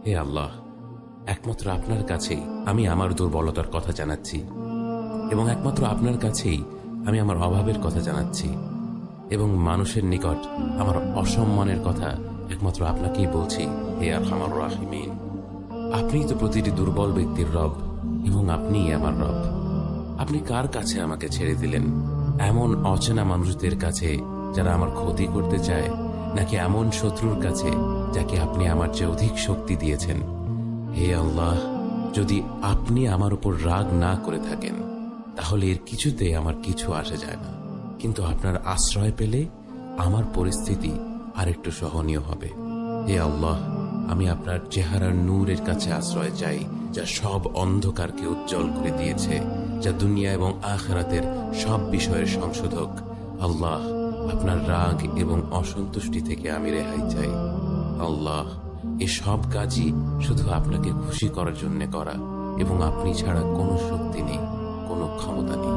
হে আল্লাহ, একমাত্র আপনার কাছেই আমি আমার দুর্বলতার কথা জানাচ্ছি, এবং একমাত্র আপনার কাছেই আমি আমার অভাবের কথা জানাচ্ছি, এবং মানুষের নিকট আমার অসম্মানের কথা একমাত্র আপনাকেই বলছি। হে আরহামার রাহিমিন, আপনিই তো প্রতিটি দুর্বল ব্যক্তির রব, এবং আপনিই আমার রব। আপনি কার কাছে আমাকে ছেড়ে দিলেন? এমন অচেনা মানুষদের কাছে যারা আমার ক্ষতি করতে চায়, নাকি এমন শত্রুর কাছে যাকে আপনি আমার চেয়ে অধিক শক্তি দিয়েছেন? হে আল্লাহ, যদি আপনি আমার উপর রাগ না করে থাকেন তাহলে এর কিছুতে আমার কিছু আসে যায় না, কিন্তু আপনার আশ্রয় পেলে আমার পরিস্থিতি আরেকটু সহনীয় হবে। হে আল্লাহ, আমি আপনার চেহারার নূরের কাছে আশ্রয় চাই, যা সব অন্ধকারকে উজ্জ্বল করে দিয়েছে, যা দুনিয়া এবং আখিরাতের সব বিষয়ের সংশোধক। আল্লাহ, আপনার রাগ এবং অসন্তুষ্টি থেকে আমি রেহাই চাই। আল্লাহ, এ সব কাজই শুধু আপনাকে খুশি করার জন্য করা, এবং আপনি ছাড়া কোনো শক্তি নেই, কোনো ক্ষমতা নেই।